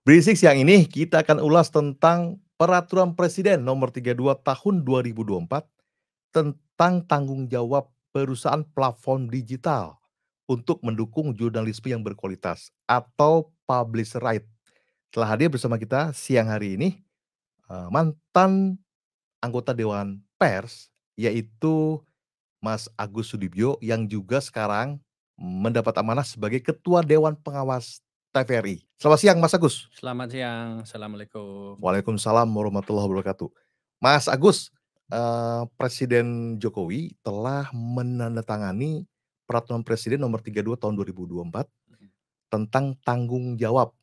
Berisik siang ini kita akan ulas tentang Peraturan Presiden Nomor 32 Tahun 2024 tentang tanggung jawab perusahaan platform digital untuk mendukung jurnalisme yang berkualitas atau publisher right. Telah hadir bersama kita siang hari ini mantan anggota Dewan Pers yaitu Mas Agus Sudibyo yang juga sekarang mendapat amanah sebagai Ketua Dewan Pengawas TVRI. Selamat siang Mas Agus. Selamat siang, Assalamualaikum. Waalaikumsalam warahmatullahi wabarakatuh. Mas Agus, Presiden Jokowi telah menandatangani Peraturan Presiden Nomor 32 Tahun 2024 tentang tanggung jawab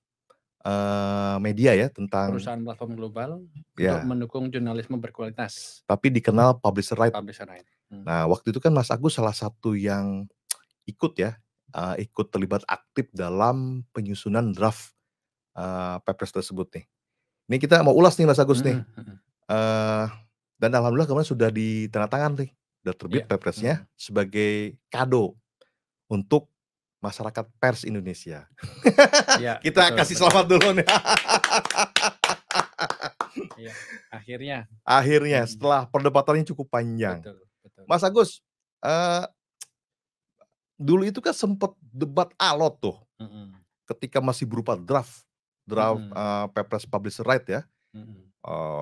media ya, tentang Perusahaan platform global untuk ya, mendukung jurnalisme berkualitas, tapi dikenal publisher right. publisher right. Nah, waktu itu kan Mas Agus salah satu yang ikut ya, ikut terlibat aktif dalam penyusunan draft Perpres tersebut nih. Ini kita mau ulas nih Mas Agus nih. Dan alhamdulillah kemarin sudah ditandatangan nih, sudah terbit Iya. Perpresnya sebagai kado untuk masyarakat pers Indonesia. Iya, Kita betul, kasih betul. selamat dulu nih. Iya, akhirnya. Akhirnya setelah perdebatannya cukup panjang. Betul, betul. Mas Agus, dulu itu kan sempat debat alot tuh, ketika masih berupa draft Perpres publisher right ya.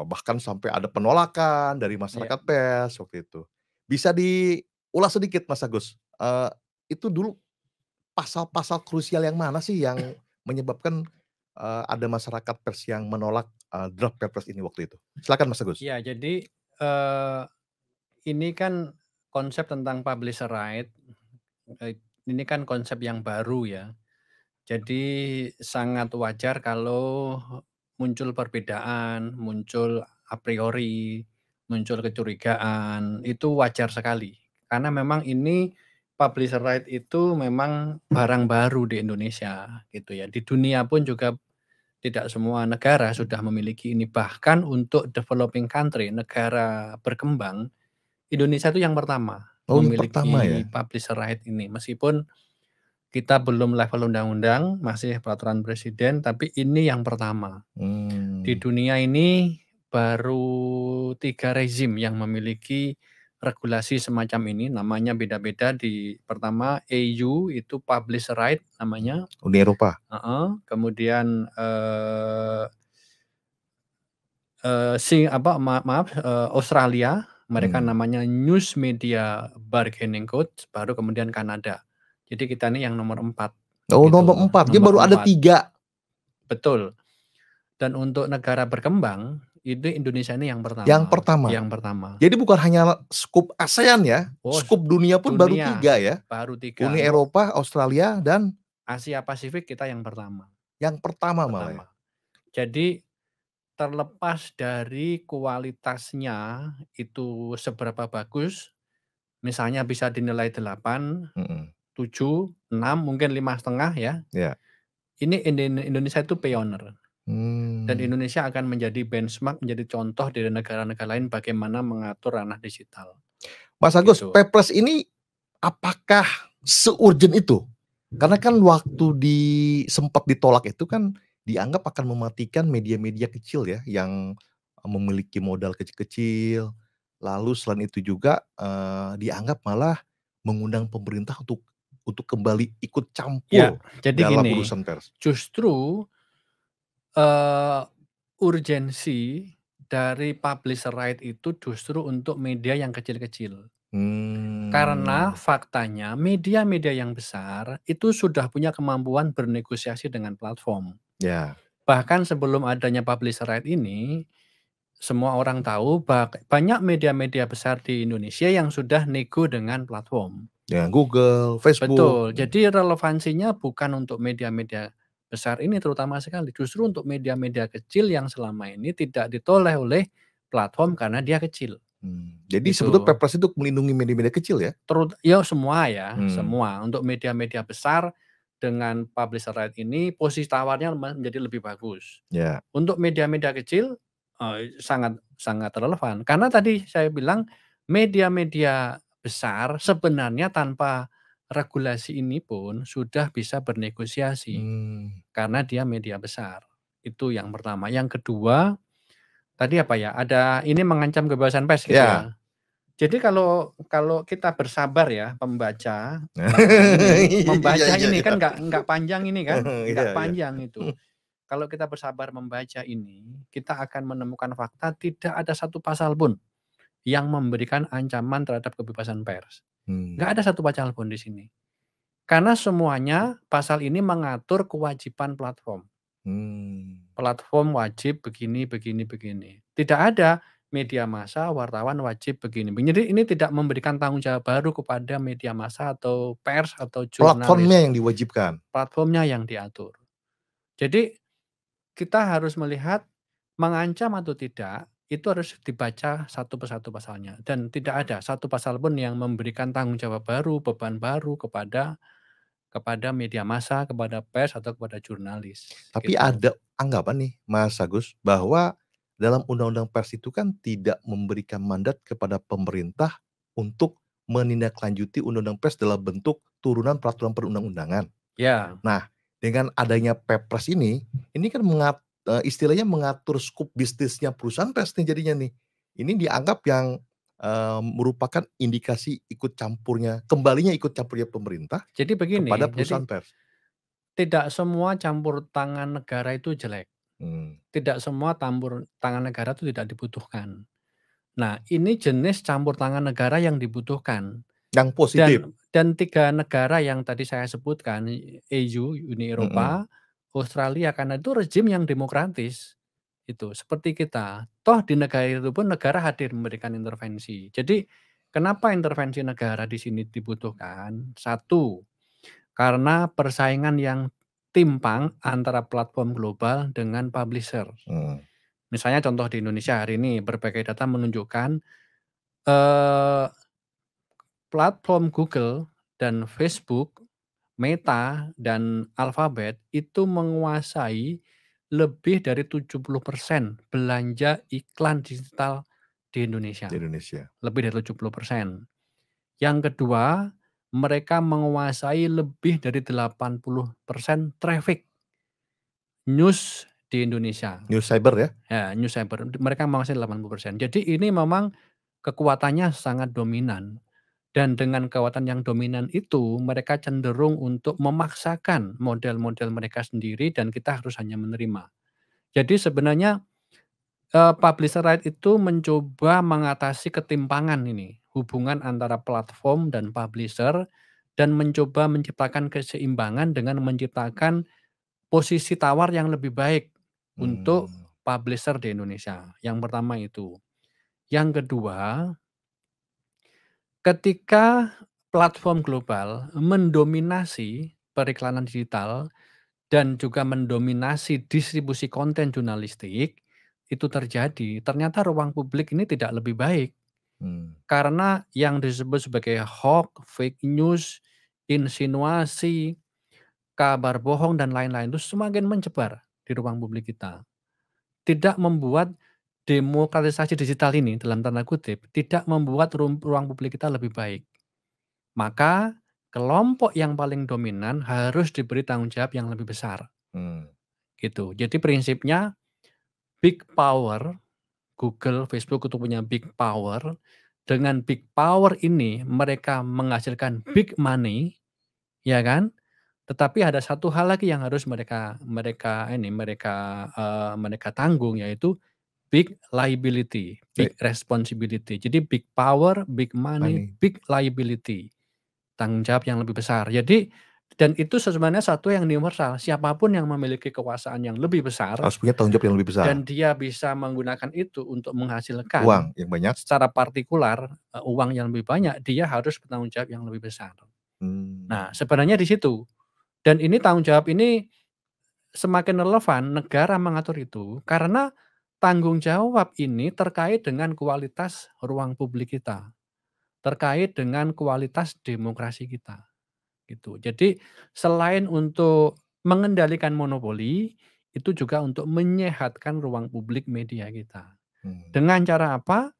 Bahkan sampai ada penolakan dari masyarakat pers waktu itu. Bisa diulas sedikit Mas Agus, itu dulu pasal-pasal krusial yang mana sih yang menyebabkan ada masyarakat pers yang menolak draft Perpres ini waktu itu? Silakan Mas Agus. Ya, jadi ini kan konsep tentang publisher right, ini kan konsep yang baru ya. Jadi sangat wajar kalau muncul perbedaan, muncul a priori, muncul kecurigaan, itu wajar sekali. Karena memang ini publisher right itu memang barang baru di Indonesia gitu ya. Di dunia pun juga tidak semua negara sudah memiliki ini. Bahkan untuk developing country, negara berkembang, Indonesia itu yang pertama Pertama ya? memiliki publisher right ini. Meskipun kita belum level undang-undang, masih peraturan presiden, tapi ini yang pertama. Di dunia ini baru 3 rezim yang memiliki regulasi semacam ini, namanya beda-beda. Di pertama EU itu publisher right namanya. Uni Eropa. Kemudian Australia, mereka namanya News Media Bargaining Code, baru kemudian Kanada. Jadi kita ini yang nomor 4. Oh, gitu. nomor 4. Dia baru ada 3. Betul. Dan untuk negara berkembang, itu Indonesia ini yang pertama. Yang pertama. Yang pertama. Jadi bukan hanya skup ASEAN ya, skup dunia pun baru 3 ya. Baru 3. Uni Eropa, Australia, dan Asia Pasifik kita yang pertama. Yang pertama malah ya. Jadi terlepas dari kualitasnya itu seberapa bagus, misalnya bisa dinilai 8, 7, 6, mungkin 5,5 ya. Ini Indonesia itu pioner. Dan Indonesia akan menjadi benchmark, menjadi contoh dari negara-negara lain bagaimana mengatur ranah digital. Mas Agus, Perpres ini apakah se-urgent itu? Karena kan waktu sempat ditolak itu kan dianggap akan mematikan media-media kecil ya, yang memiliki modal kecil-kecil. Lalu selain itu juga dianggap malah mengundang pemerintah untuk kembali ikut campur dalam urusan pers. Justru urgensi dari publisher right itu justru untuk media yang kecil-kecil. Karena faktanya media-media yang besar itu sudah punya kemampuan bernegosiasi dengan platform. Bahkan sebelum adanya publisher right ini, semua orang tahu banyak media-media besar di Indonesia yang sudah nego dengan platform. Dengan Google, Facebook. Betul. Jadi relevansinya bukan untuk media-media besar ini terutama sekali. Justru untuk media-media kecil yang selama ini tidak ditoleh oleh platform karena dia kecil. Jadi sebetulnya Perpres itu melindungi media-media kecil ya? Ya semua ya, semua. Untuk media-media besar dengan publisher right ini posisi tawarnya menjadi lebih bagus. Untuk media-media kecil sangat relevan. Karena tadi saya bilang media-media besar sebenarnya tanpa regulasi ini pun sudah bisa bernegosiasi. Karena dia media besar. Itu yang pertama. Yang kedua, tadi apa ya, ada ini mengancam kebebasan pers gitu Ya. ya. Jadi kalau kalau kita bersabar ya pembaca, ini, Iya membaca iya ini iya. kan nggak panjang ini kan, Iya nggak iya. panjang itu. Kalau kita bersabar membaca ini, kita akan menemukan fakta tidak ada satu pasal pun yang memberikan ancaman terhadap kebebasan pers. Nggak ada Mmm. satu pasal pun di sini. Karena semuanya pasal ini mengatur kewajiban platform. Mmm. Platform wajib begini begini begini. Tidak ada media massa, wartawan wajib begini. Jadi ini tidak memberikan tanggung jawab baru kepada media massa atau pers atau Platformnya jurnalis. yang diwajibkan? Platformnya yang diatur. Jadi kita harus melihat mengancam atau tidak, itu harus dibaca satu persatu pasalnya dan tidak ada satu pasal pun yang memberikan tanggung jawab baru, beban baru kepada media massa, kepada pers, atau kepada jurnalis, Tapi gitu. ada anggapan nih, Mas Agus, bahwa dalam undang-undang pers itu kan tidak memberikan mandat kepada pemerintah untuk menindaklanjuti undang-undang pers dalam bentuk turunan peraturan perundang-undangan. Ya, Nah, dengan adanya Perpres ini kan istilahnya mengatur skup bisnisnya perusahaan pers nih jadinya nih. Ini dianggap yang, merupakan indikasi kembalinya ikut campurnya pemerintah jadi kepada begini, jadi perusahaan pers. tidak semua campur tangan negara itu jelek, Mmm. tidak semua campur tangan negara itu tidak dibutuhkan. Nah, ini jenis campur tangan negara yang dibutuhkan. Yang positif? Dan 3 negara yang tadi saya sebutkan, EU, Uni Mhm. Eropa, Australia, karena itu rezim yang demokratis, itu, seperti kita. Toh di negara itu pun negara hadir memberikan intervensi. Jadi, kenapa intervensi negara di sini dibutuhkan? Satu, karena persaingan yang timpang antara platform global dengan publisher. Mhm. Misalnya contoh di Indonesia hari ini berbagai data menunjukkan, eee platform Google dan Facebook, Meta dan Alphabet itu menguasai lebih dari 70% belanja iklan digital di Di Indonesia, Indonesia. lebih dari 70%. Yang kedua, mereka menguasai lebih dari 80% traffic news di Indonesia. News cyber ya? Ya, news cyber, mereka menguasai 80%. Jadi ini memang kekuatannya sangat dominan. Dan dengan kekuatan yang dominan itu, mereka cenderung untuk memaksakan model-model mereka sendiri dan kita harus hanya menerima. Jadi sebenarnya, publisher right itu mencoba mengatasi ketimpangan ini, hubungan antara platform dan publisher, dan mencoba menciptakan keseimbangan dengan menciptakan posisi tawar yang lebih baik untuk Mmm. publisher di Indonesia, yang pertama itu. Yang kedua, ketika platform global mendominasi periklanan digital dan juga mendominasi distribusi konten jurnalistik, itu terjadi, ternyata ruang publik ini tidak lebih baik. Mmm. Karena yang disebut sebagai hoax, fake news, insinuasi, kabar bohong, dan lain-lain itu semakin menyebar di ruang publik kita. Tidak membuat demokratisasi digital ini, dalam tanda kutip, tidak membuat ruang publik kita lebih baik. Maka kelompok yang paling dominan harus diberi tanggung jawab yang lebih besar, Mmm. gitu. Jadi prinsipnya big power, Google, Facebook itu punya big power, dengan big power ini mereka menghasilkan big money, ya kan? Tetapi ada satu hal lagi yang harus mereka mereka tanggung, yaitu big liability, big Baik, responsibility. Jadi big power, big money, money. big liability. Tanggung jawab yang lebih besar. Jadi dan itu sebenarnya satu yang universal, siapapun yang memiliki kekuasaan yang lebih besar Harus punya tanggung jawab yang lebih besar. dan dia bisa menggunakan itu untuk menghasilkan Uang yang banyak. secara partikular, uang yang lebih banyak, dia harus bertanggung jawab yang lebih besar. Mmm. Nah, sebenarnya di situ. Dan ini tanggung jawab ini semakin relevan negara mengatur itu, karena tanggung jawab ini terkait dengan kualitas ruang publik kita, terkait dengan kualitas demokrasi kita. Gitu. Jadi selain untuk mengendalikan monopoli, itu juga untuk menyehatkan ruang publik media kita. Mmm. Dengan cara apa?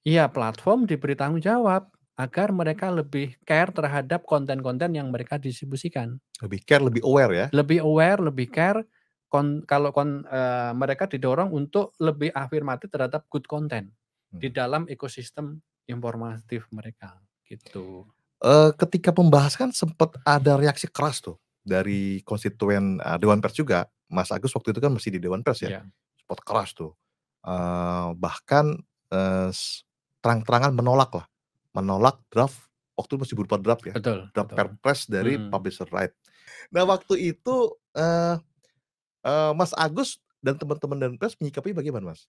Ya platform diberi tanggung jawab agar mereka lebih care terhadap konten-konten yang mereka distribusikan. Lebih care, lebih aware ya? Lebih aware, lebih care, mereka didorong untuk lebih afirmatif terhadap good content di Mhm. dalam ekosistem informatif mereka, gitu. Ketika membahas kan sempet ada reaksi keras tuh dari konstituen, Dewan Pers juga. Mas Agus waktu itu kan masih di Dewan Pers ya, Iya, sempet keras tuh, bahkan, terang-terangan menolak draft waktu itu masih berupa draft ya, betul draft betul. Perpres dari Mhm. publisher right. Nah waktu itu, eee Mas Agus dan teman-teman Dewan Pers menyikapinya bagaimana, Mas?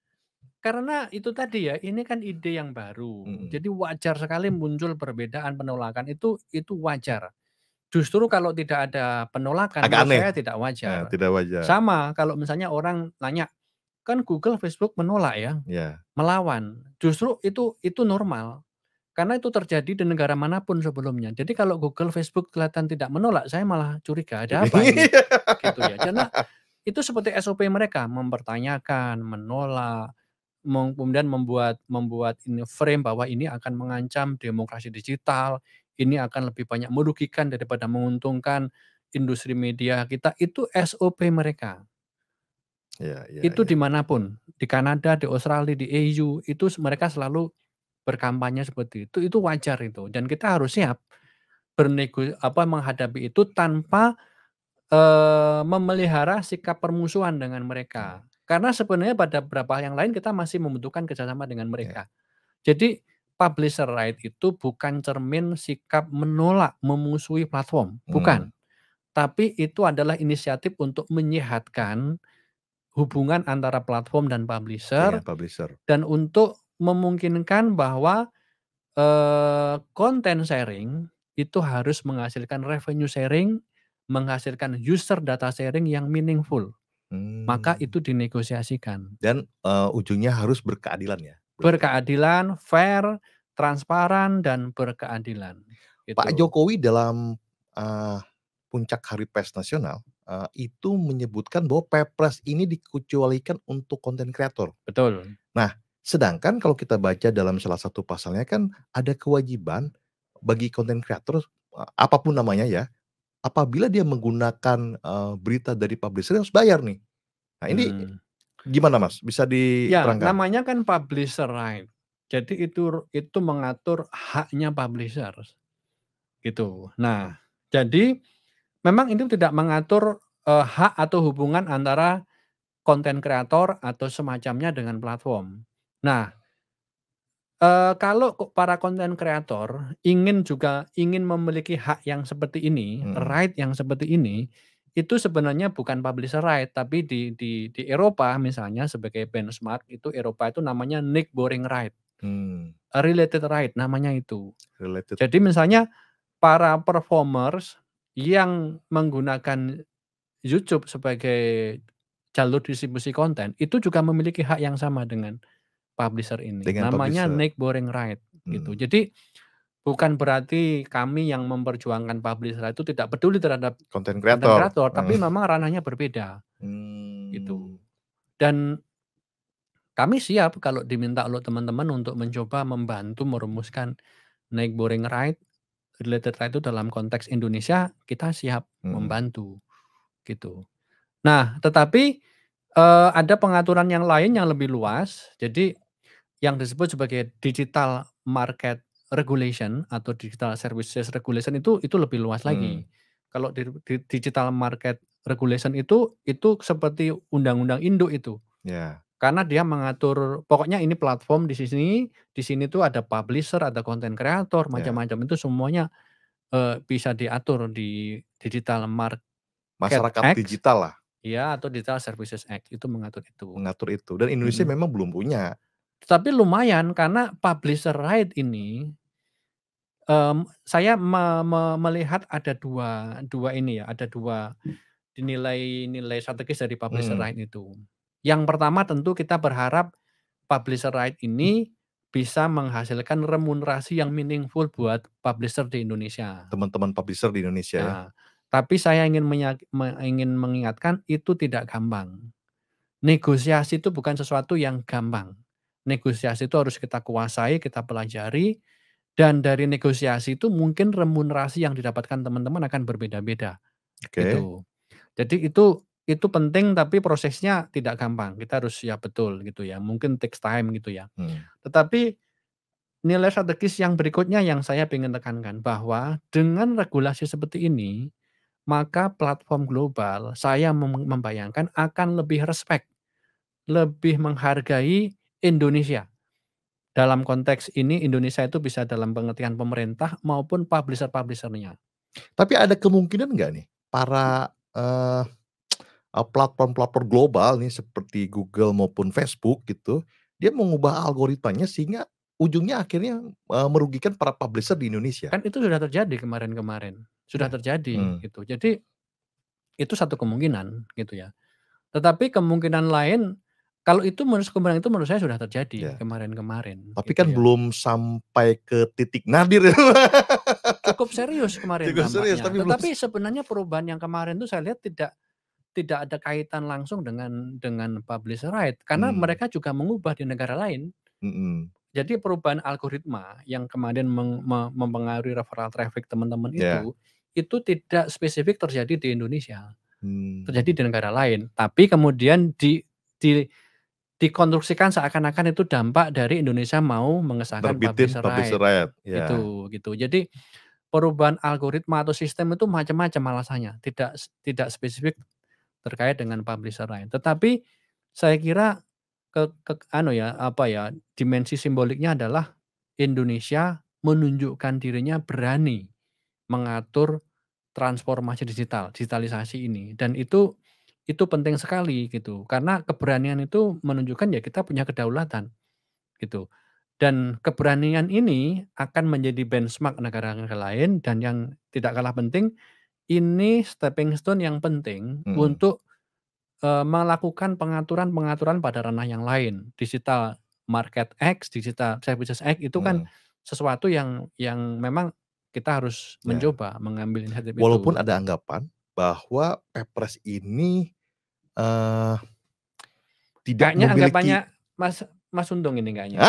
Karena itu tadi ya, ini kan ide yang baru, Mhm, jadi wajar sekali muncul perbedaan penolakan itu wajar. Justru kalau tidak ada penolakan agak menurut aneh, saya tidak wajar. tidak wajar, Sama kalau misalnya orang nanya, kan Google, Facebook menolak ya, iya. melawan. Justru itu normal, karena itu terjadi di negara manapun sebelumnya. Jadi kalau Google, Facebook kelihatan tidak menolak, saya malah curiga, ada apa ini? Gitu ya. Karena itu seperti SOP mereka, mempertanyakan, menolak, kemudian membuat membuat ini frame bahwa ini akan mengancam demokrasi digital, ini akan lebih banyak merugikan daripada menguntungkan industri media kita, itu SOP mereka. Iya iya Itu iya. dimanapun, di Kanada, di Australia, di EU, itu mereka selalu berkampanye seperti itu wajar itu dan kita harus siap menghadapi itu tanpa, memelihara sikap permusuhan dengan Mhm, mereka. Karena sebenarnya pada beberapa hal yang lain kita masih membutuhkan kerjasama dengan iya, mereka. Jadi publisher right itu bukan cermin sikap menolak, memusuhi platform, mmm, bukan. Tapi itu adalah inisiatif untuk menyehatkan hubungan antara platform dan dengan publisher publisher. dan untuk memungkinkan bahwa, content sharing itu harus menghasilkan revenue sharing, menghasilkan user data sharing yang meaningful, maka Mmm, itu dinegosiasikan. dan, ujungnya harus berkeadilan ya, berarti ya? Berkeadilan, fair, transparan, dan berkeadilan, Pak gitu. Jokowi dalam, eee, puncak Hari Pers Nasional, itu menyebutkan bahwa Perpres ini dikecualikan untuk konten kreator. Betul Nah, sedangkan kalau kita baca dalam salah satu pasalnya kan ada kewajiban bagi konten kreator, apa namanya ya, apabila dia menggunakan, berita dari publisher harus bayar nih. Nah ini mhm. gimana Mas? Bisa Ya, diterangkan? namanya kan publisher right. Jadi itu mengatur haknya publisher, gitu. Nah, jadi memang itu tidak mengatur, hak atau hubungan antara konten kreator atau semacamnya dengan platform. Nah, kalau para konten kreator ingin memiliki hak yang seperti ini, Mhm, right yang seperti ini, itu sebenarnya bukan publisher right, tapi di Eropa misalnya sebagai benchmark itu Eropa itu namanya Nick Boring Right, mmm, related right namanya itu. related, Jadi misalnya para performers yang menggunakan YouTube sebagai jalur distribusi konten, itu juga memiliki hak yang sama dengan publisher ini, dengan namanya publisher, Nick Boring Right, gitu. mhm, Jadi, bukan berarti kami yang memperjuangkan publisher itu tidak peduli terhadap konten konten kreator, kreator, tapi heeh, memang ranahnya berbeda, gitu. mmm, Dan kami siap kalau diminta oleh teman-teman untuk mencoba membantu merumuskan Nick Boring Right, related right itu dalam konteks Indonesia, kita siap mhm, membantu, gitu. Nah, tetapi, ada pengaturan yang lain yang lebih luas, jadi yang disebut sebagai digital market regulation atau digital services regulation itu lebih luas lagi. mhm, Kalau di digital market regulation itu seperti undang-undang induk itu. iya, Karena dia mengatur pokoknya ini platform di sini tuh ada publisher, ada content creator, iya, macam-macam itu semuanya, bisa diatur di Digital Market masyarakat Act digital lah ya atau Digital Services Act itu mengatur itu. mengatur itu dan Indonesia Mhm. memang belum punya, Tapi lumayan karena publisher right ini, saya melihat ada dua ini ya, ada 2 nilai-nilai strategis dari publisher mhm, right itu. Yang pertama tentu kita berharap publisher right ini bisa menghasilkan remunerasi yang meaningful buat publisher di Indonesia. teman-teman publisher di Indonesia ya, Nah, tapi saya ingin mengingatkan itu tidak gampang. Negosiasi itu bukan sesuatu yang gampang. Negosiasi itu harus kita kuasai, kita pelajari, dan dari negosiasi itu mungkin remunerasi yang didapatkan teman-teman akan berbeda-beda, oke, gitu. Jadi itu itu penting tapi prosesnya tidak gampang. Kita harus siap betul gitu ya, mungkin takes time gitu ya. Hmm. Tetapi nilai strategis yang berikutnya yang saya ingin tekankan bahwa dengan regulasi seperti ini, maka platform global saya membayangkan akan lebih respect, lebih menghargai Indonesia. Dalam konteks ini Indonesia itu bisa dalam pengertian pemerintah maupun publisher-publisher-nya. Tapi ada kemungkinan nggak nih para, platform-platform global nih seperti Google maupun Facebook gitu, dia mengubah algoritmanya sehingga ujungnya akhirnya, merugikan para publisher di Indonesia? Kan itu sudah terjadi kemarin-kemarin, sudah Ya. terjadi Hmm. gitu. Jadi itu satu kemungkinan gitu ya. Tetapi kemungkinan lain, kalau itu kemungkinan itu menurut saya sudah terjadi Ya. kemarin-kemarin Tapi gitu kan ya. belum sampai ke titik nadir ya. Cukup serius kemarin Cukup serius dampaknya. tapi belum Tetapi sebenarnya perubahan yang kemarin itu saya lihat tidak ada kaitan langsung dengan publisher right, karena mmm, mereka juga mengubah di negara lain. mhm, Jadi perubahan algoritma yang kemudian mempengaruhi referral traffic teman-teman ya, itu tidak spesifik terjadi di Indonesia, terjadi mmm, di negara lain. Tapi kemudian di dikonstruksikan seakan-akan itu dampak dari Indonesia mau mengesahkan nerbitin publisher publisher right, rights, ya, gitu. Jadi perubahan algoritma atau sistem itu macam-macam alasannya, tidak spesifik terkait dengan publisher right. Tetapi saya kira anu ya, apa ya, dimensi simboliknya adalah Indonesia menunjukkan dirinya berani mengatur transformasi digital, digitalisasi ini dan itu penting sekali gitu. Karena keberanian itu menunjukkan ya kita punya kedaulatan gitu. Dan keberanian ini akan menjadi benchmark negara-negara lain dan yang tidak kalah penting ini stepping stone yang penting mhm, untuk, melakukan pengaturan-pengaturan pada ranah yang lain. Digital Market Act, Digital Services Act itu kan mhm, sesuatu yang memang kita harus ya. mencoba mengambil inisiatif Walaupun itu. ada anggapan bahwa Perpres ini, eee, tidak Kayaknya anggapannya memiliki. Mas Mas Untung ini kayaknya.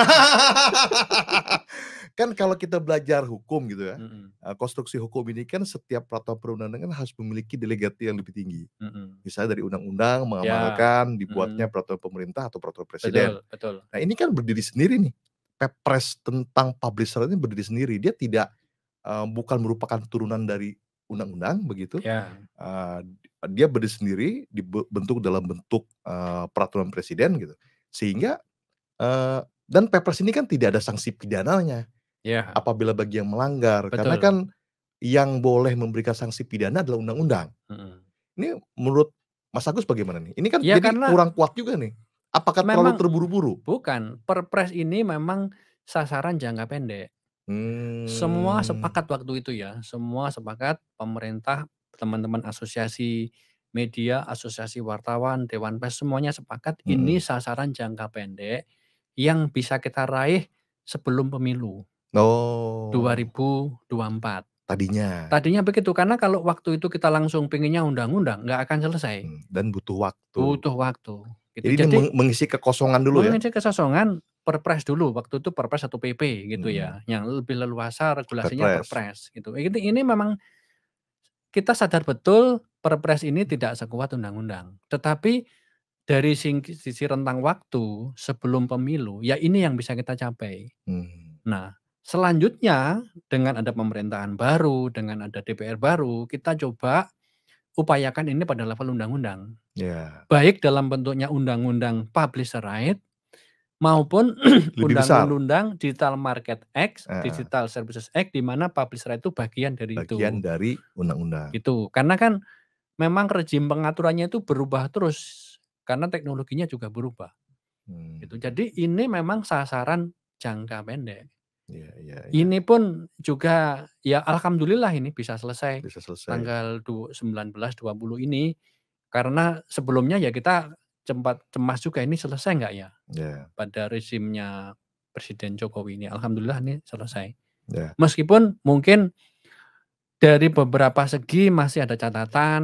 Kan kalau kita belajar hukum gitu ya, Mhm konstruksi hukum ini kan setiap peraturan perundang-undangan harus memiliki delegasi yang lebih tinggi. mhm. Misalnya dari undang-undang Ya, mengamalkan dibuatnya mhm, peraturan pemerintah atau peraturan presiden. betul betul. Nah ini kan berdiri sendiri nih, Perpres tentang publisher ini berdiri sendiri. Dia tidak, bukan merupakan turunan dari undang-undang begitu, Ya, eee, dia berdiri sendiri, bentuk dalam bentuk, peraturan presiden gitu. Sehingga, dan Perpres ini kan tidak ada sanksi pidananya ya, apabila bagi yang melanggar, karena betul, kan yang boleh memberikan sanksi pidana adalah undang-undang. mhm. Ini menurut Mas Agus bagaimana nih? Ini kan Ya jadi karena kurang kuat juga nih. Apakah terlalu memang terburu-buru? bukan, Perpres ini memang sasaran jangka pendek. Semua Mmm, sepakat waktu itu ya, semua sepakat pemerintah, teman-teman asosiasi media, asosiasi wartawan, dewan pers, semuanya sepakat ini mhm. sasaran jangka pendek yang bisa kita raih sebelum pemilu Oh, 2024. tadinya, Tadinya begitu, karena kalau waktu itu kita langsung pengennya undang-undang, nggak akan selesai, dan butuh waktu. butuh waktu, gitu. Jadi ini Jadi mengisi kekosongan dulu ya? mengisi kesosongan Perpres dulu, waktu itu Perpres 1 PP gitu Mhm, ya, yang lebih leluasa regulasinya Perpres. Perpres gitu. Ini memang kita sadar betul Perpres ini tidak sekuat undang-undang, tetapi dari sisi rentang waktu sebelum pemilu, ya ini yang bisa kita capai. Mmm, Nah, selanjutnya dengan ada pemerintahan baru, dengan ada DPR baru, kita coba upayakan ini pada level undang-undang. iya, Baik dalam bentuknya undang-undang publisher right maupun lebih besar, undang-undang Digital Market Act, heeh, Digital Services Act, di mana publisher right itu bagian dari bagian itu, dari undang-undang. gitu. Karena kan memang rejim pengaturannya itu berubah terus, karena teknologinya juga berubah, gitu. Mmm, Jadi ini memang sasaran jangka pendek. iya, iya, iya, Ini pun juga ya alhamdulillah ini bisa selesai bisa selesai, tanggal 19, 20 ini, karena sebelumnya ya kita sempat cemas juga ini selesai nggak ya iya, pada rezimnya Presiden Jokowi ini. Alhamdulillah ini selesai. iya, Meskipun mungkin dari beberapa segi masih ada catatan,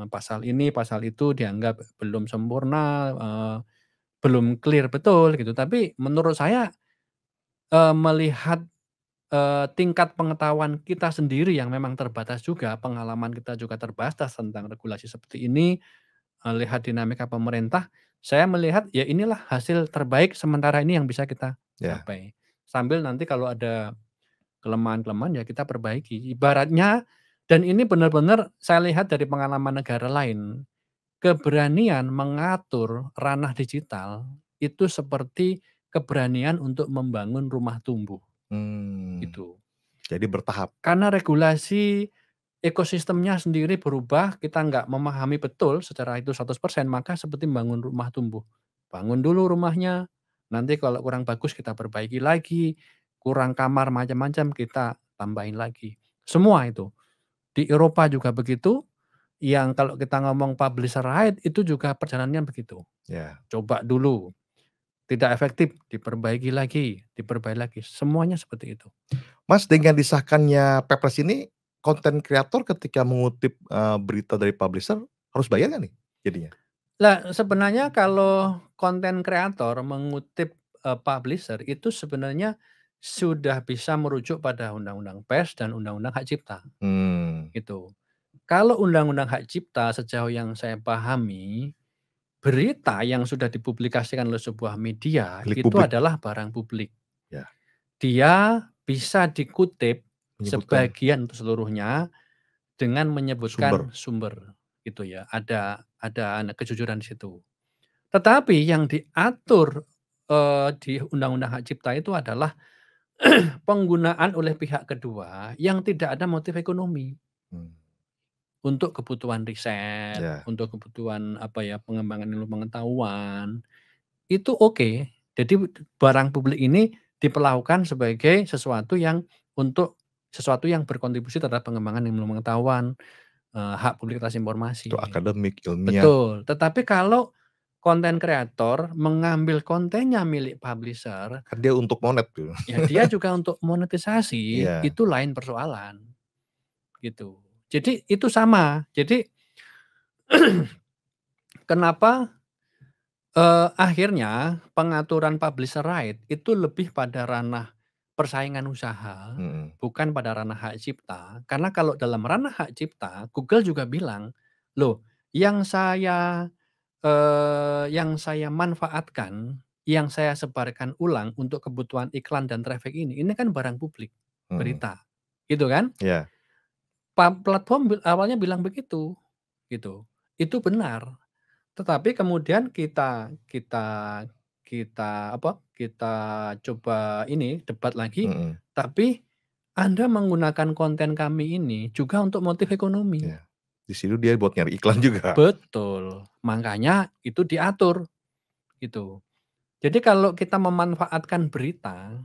pasal ini, pasal itu dianggap belum sempurna, belum clear betul gitu. Tapi menurut saya, melihat tingkat pengetahuan kita sendiri yang memang terbatas juga, pengalaman kita juga terbatas tentang regulasi seperti ini, lihat dinamika pemerintah, saya melihat ya inilah hasil terbaik sementara ini yang bisa kita Ya. capai. Sambil nanti kalau ada kelemahan-kelemahan ya kita perbaiki. Ibaratnya dan ini benar-benar saya lihat dari pengalaman negara lain, keberanian mengatur ranah digital itu seperti keberanian untuk membangun rumah tumbuh, gitu. Jadi bertahap. Karena regulasi ekosistemnya sendiri berubah, kita nggak memahami betul secara itu 100%, maka seperti membangun rumah tumbuh. Bangun dulu rumahnya, nanti kalau kurang bagus kita perbaiki lagi, kurang kamar macam-macam kita tambahin lagi. Semua itu. Di Eropa juga begitu, yang kalau kita ngomong publisher right itu juga perjalanannya begitu. Ya. Coba dulu, tidak efektif, diperbaiki lagi, semuanya seperti itu. Mas, dengan disahkannya Perpres ini, konten kreator ketika mengutip, berita dari publisher harus bayar nggak nih jadinya? Lah, sebenarnya kalau konten kreator mengutip, publisher itu sebenarnya sudah bisa merujuk pada Undang-Undang Pers dan Undang-Undang Hak Cipta, Mmm. gitu. Kalau Undang-Undang Hak Cipta sejauh yang saya pahami, berita yang sudah dipublikasikan oleh sebuah media Milik itu publik. adalah barang publik. Ya. Dia bisa dikutip Menyebutkan sebagian atau seluruhnya dengan menyebutkan sumber. sumber, gitu ya. Ada kejujuran di situ. Tetapi yang diatur, di Undang-Undang Hak Cipta itu adalah penggunaan oleh pihak kedua yang tidak ada motif ekonomi. Mmm. Untuk kebutuhan riset, Ya. untuk kebutuhan apa ya, pengembangan ilmu pengetahuan, itu oke. Jadi barang publik ini diperlakukan sebagai sesuatu yang berkontribusi terhadap pengembangan ilmu pengetahuan, hak publik atas Itu informasi. akademik, ilmiah. Betul, tetapi kalau konten kreator mengambil kontennya milik publisher, Kan dia untuk monet tuh. ya dia juga untuk monetisasi, Iya. itu lain persoalan, gitu. Jadi itu sama. Jadi kenapa, akhirnya pengaturan publisher right itu lebih pada ranah persaingan usaha, Mhm. bukan pada ranah hak cipta. Karena kalau dalam ranah hak cipta, Google juga bilang, "Loh, yang saya manfaatkan, yang saya sebarkan ulang untuk kebutuhan iklan dan traffic ini kan barang publik, Mhm. berita." Gitu kan? Iya. Platform awalnya bilang begitu, gitu. Itu benar, tetapi kemudian kita kita coba ini debat lagi, Mhm. tapi Anda menggunakan konten kami ini juga untuk motif ekonomi. Iya. Di situ dia buat nyari iklan juga. Betul, makanya itu diatur, gitu. Jadi kalau kita memanfaatkan berita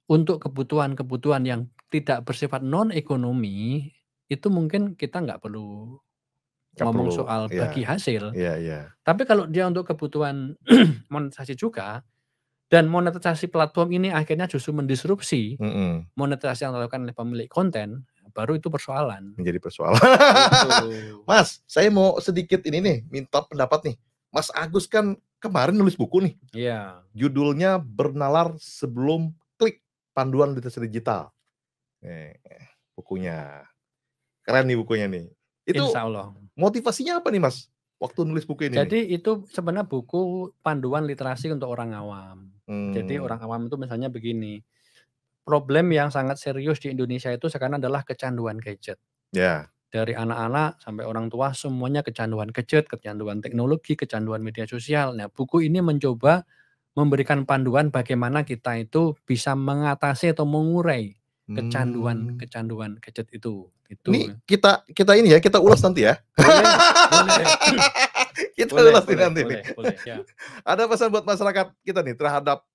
untuk kebutuhan-kebutuhan yang tidak bersifat non ekonomi, itu mungkin kita nggak perlu Nggak ngomong perlu. soal bagi Iya. hasil. Iya iya. Tapi kalau dia untuk kebutuhan monetisasi juga, dan monetisasi platform ini akhirnya justru mendisrupsi Mhm. monetisasi yang dilakukan oleh pemilik konten, baru itu persoalan. Menjadi persoalan. Gitu. Mas, saya mau sedikit ini nih, minta pendapat nih. Mas Agus kan kemarin nulis buku nih, Iya. judulnya Bernalar Sebelum Klik, Panduan Literasi Digital. Nih, bukunya. Keren nih bukunya nih. Itu Insya Allah. motivasinya apa nih Mas, waktu nulis buku ini nih? Jadi itu sebenarnya buku panduan literasi untuk orang awam. Jadi Mmm. orang awam itu misalnya begini, problem yang sangat serius di Indonesia itu sekarang adalah kecanduan gadget. Ya. Dari anak-anak sampai orang tua semuanya kecanduan gadget, kecanduan teknologi, kecanduan media sosial. Nah, buku ini mencoba memberikan panduan bagaimana kita itu bisa mengatasi atau mengurai Mmm. kecanduan gadget itu, Ini gitu. kita ini ya, kita ulas nanti ya. Boleh boleh. Kita Boleh ulas nih boleh nanti nih. boleh boleh, ya. Ada pesan buat masyarakat kita nih terhadap,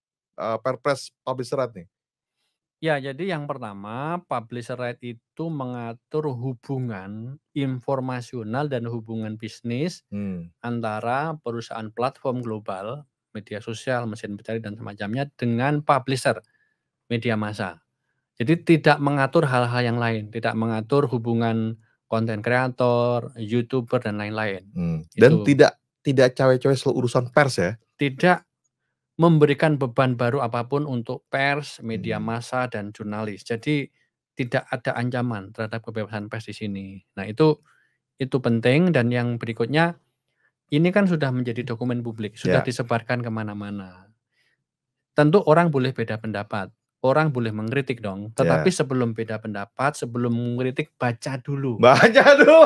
Perpres Publisher Right nih? Ya, jadi yang pertama, publisher right itu mengatur hubungan informasional dan hubungan bisnis Mmm. antara perusahaan platform global, media sosial, mesin pencari dan semacamnya dengan publisher, media massa. Jadi tidak mengatur hal-hal yang lain, tidak mengatur hubungan konten kreator, YouTuber dan lain-lain. Dan Itu tidak cawe-cawe soal urusan pers ya? tidak memberikan beban baru apapun untuk pers, media Mmm. massa dan jurnalis. Jadi tidak ada ancaman terhadap kebebasan pers di sini. Nah, itu penting dan yang berikutnya Ini kan sudah menjadi dokumen publik, sudah Ya. disebarkan ke mana-mana. Tentu orang boleh beda pendapat, orang boleh mengkritik dong, tetapi Ya. sebelum beda pendapat, sebelum mengkritik baca dulu. Baca dulu.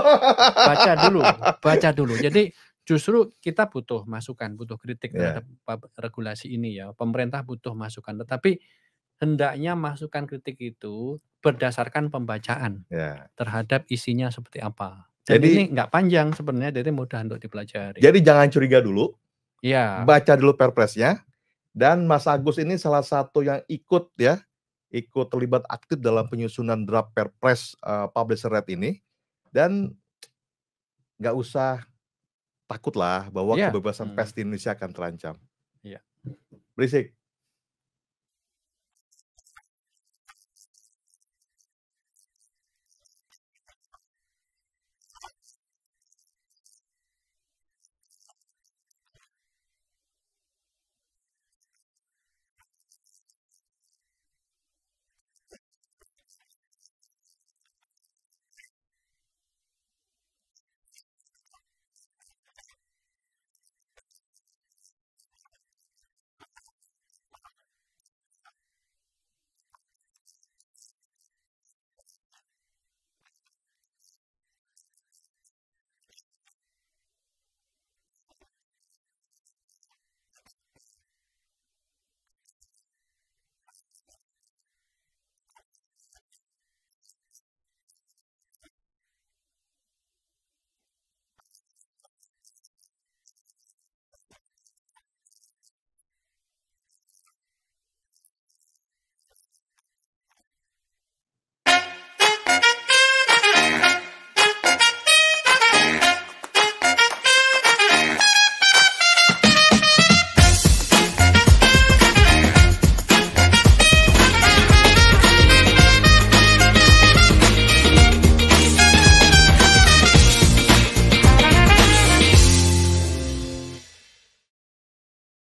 Baca dulu baca dulu. Jadi justru kita butuh masukan, butuh kritik Ya. terhadap regulasi ini ya. Pemerintah butuh masukan, tetapi hendaknya masukan kritik itu berdasarkan pembacaan Ya. terhadap isinya seperti apa. Dan Jadi ini nggak panjang sebenarnya, jadi mudah untuk dipelajari. jadi jangan curiga dulu, Iya. baca dulu Perpresnya, dan Mas Agus ini salah satu yang ikut terlibat aktif dalam penyusunan draft Perpres, publisher right ini, dan nggak usah takutlah bahwa Iya, kebebasan pers di Indonesia akan terancam. Iya. Berisik.